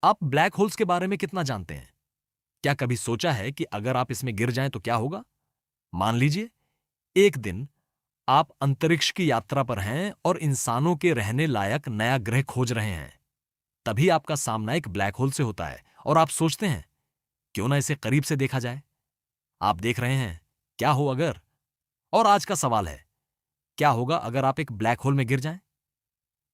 आप black holes के बारे में कितना जानते हैं? क्या कभी सोचा है कि अगर आप इसमें गिर जाएं तो क्या होगा? मान लीजिए एक दिन आप अंतरिक्ष की यात्रा पर हैं और इंसानों के रहने लायक नया ग्रह खोज रहे हैं। तभी आपका सामना एक ब्लैक होल से होता है और आप सोचते हैं, क्यों ना इसे करीब से देखा जाए। आप देख रहे हैं, क्या हो अगर? और आज का सवाल है, क्या होगा अगर आप एक ब्लैक होल में गिर जाएं?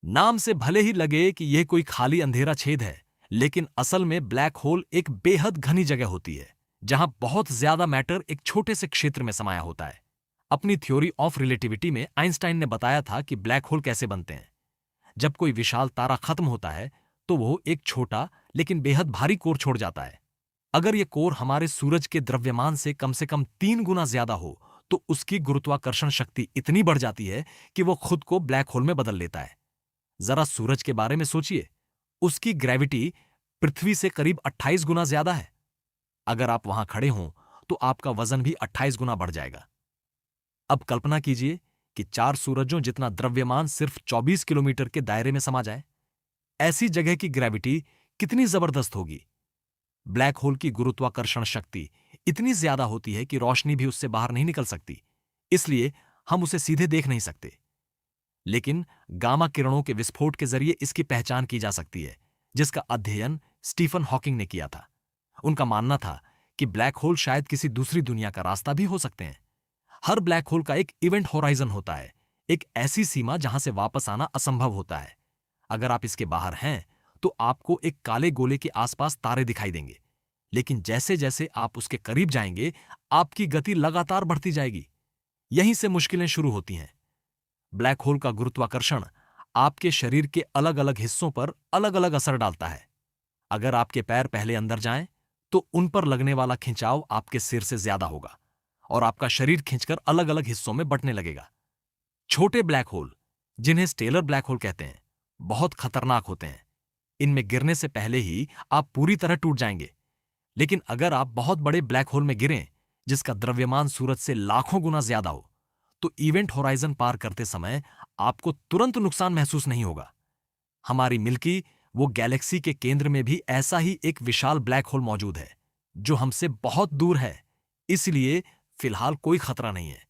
नाम से भले ही लगे कि यह कोई खाली अंधेरा छेद है, लेकिन असल में ब्लैक होल एक बेहद घनी जगह होती है, जहां बहुत ज्यादा मैटर एक छोटे से क्षेत्र में समाया होता है। अपनी थ्योरी ऑफ रिलेटिविटी में आइंस्टाइन ने बताया था कि ब्लैक होल कैसे बनते हैं। जब कोई विशाल तारा खत्म होता है, तो वो एक छोटा लेकिन बेहद भारी कोर छोड़ जाता है। अगर यह कोर हमारे सूरज के द्रव्यमान से कम 3 गुना ज्यादा हो, तो उसकी गुरुत्वाकर्षण शक्ति इतनी बढ़ जाती है कि वो खुद को ब्लैक होल में बदल लेता है। जरा सूरज के बारे में सोचिए, उसकी ग्रेविटी पृथ्वी से करीब 28 गुना ज्यादा है। अगर आप वहां खड़े हों, तो आपका वजन भी 28 गुना बढ़ जाएगा। अब कल्पना कीजिए कि 4 सूरजों जितना द्रव्यमान सिर्फ 24 किलोमीटर के दायरे में समा जाए। ऐसी जगह की ग्रेविटी कितनी जबरदस्त होगी। ब्लैक होल की गुरुत्वाकर्षण शक्ति इतनी ज्यादा होती है कि रोशनी भी उससे बाहर नहीं निकल सकती, इसलिए हम उसे सीधे देख नहीं सकते। लेकिन गामा किरणों के विस्फोट के जरिए इसकी पहचान की जा सकती है, जिसका अध्ययन स्टीफन हॉकिंग ने किया था। उनका मानना था कि ब्लैक होल शायद किसी दूसरी दुनिया का रास्ता भी हो सकते हैं। हर ब्लैक होल का एक इवेंट होराइजन होता है, एक ऐसी सीमा जहां से वापस आना असंभव होता है। अगर आप इसके बाहर हैं, तो आपको एक काले गोले के आसपास तारे दिखाई देंगे, लेकिन जैसे जैसे आप उसके करीब जाएंगे, आपकी गति लगातार बढ़ती जाएगी। यहीं से मुश्किलें शुरू होती हैं। ब्लैक होल का गुरुत्वाकर्षण आपके शरीर के अलग अलग हिस्सों पर अलग अलग असर डालता है। अगर आपके पैर पहले अंदर जाएं, तो उन पर लगने वाला खिंचाव आपके सिर से ज्यादा होगा और आपका शरीर खिंचकर अलग अलग हिस्सों में बंटने लगेगा। छोटे ब्लैक होल, जिन्हें स्टेलर ब्लैक होल कहते हैं, बहुत खतरनाक होते हैं। इनमें गिरने से पहले ही आप पूरी तरह टूट जाएंगे। लेकिन अगर आप बहुत बड़े ब्लैक होल में गिरें, जिसका द्रव्यमान सूरज से लाखों गुना ज्यादा हो, तो इवेंट होराइजन पार करते समय आपको तुरंत नुकसान महसूस नहीं होगा। हमारी मिल्की वो गैलेक्सी के केंद्र में भी ऐसा ही एक विशाल ब्लैक होल मौजूद है, जो हमसे बहुत दूर है। इसलिए फिलहाल कोई खतरा नहीं है।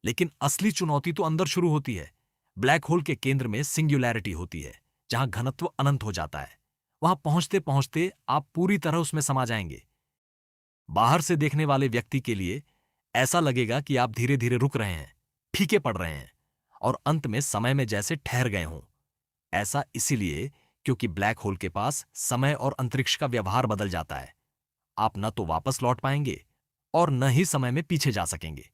लेकिन असली चुनौती तो अंदर शुरू होती है। ब्लैक होल के केंद्र में सिंगुलैरिटी होती है, जहां घनत्व अनंत हो जाता है। वहां पहुंचते पहुंचते आप पूरी तरह उसमें समा जाएंगे। बाहर से देखने वाले व्यक्ति के लिए ऐसा लगेगा कि आप धीरे धीरे रुक रहे हैं, फीके पड़ रहे हैं और अंत में समय में जैसे ठहर गए हों। ऐसा इसीलिए क्योंकि ब्लैक होल के पास समय और अंतरिक्ष का व्यवहार बदल जाता है। आप न तो वापस लौट पाएंगे और न ही समय में पीछे जा सकेंगे।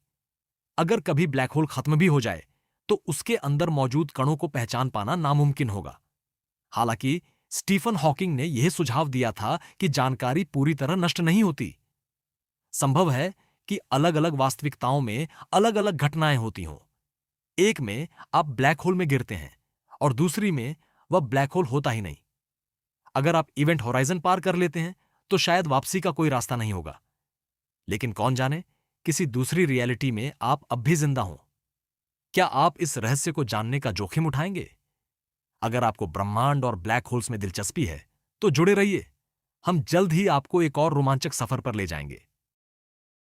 अगर कभी ब्लैक होल खत्म भी हो जाए, तो उसके अंदर मौजूद कणों को पहचान पाना नामुमकिन होगा। हालांकि स्टीफन हॉकिंग ने यह सुझाव दिया था कि जानकारी पूरी तरह नष्ट नहीं होती। संभव है कि अलग अलग वास्तविकताओं में अलग अलग घटनाएं होती हों। एक में आप ब्लैक होल में गिरते हैं और दूसरी में वह ब्लैक होल होता ही नहीं। अगर आप इवेंट होराइजन पार कर लेते हैं, तो शायद वापसी का कोई रास्ता नहीं होगा। लेकिन कौन जाने, किसी दूसरी रियलिटी में आप अब भी जिंदा हों। क्या आप इस रहस्य को जानने का जोखिम उठाएंगे? अगर आपको ब्रह्मांड और ब्लैक होल्स में दिलचस्पी है, तो जुड़े रहिए। हम जल्द ही आपको एक और रोमांचक सफर पर ले जाएंगे।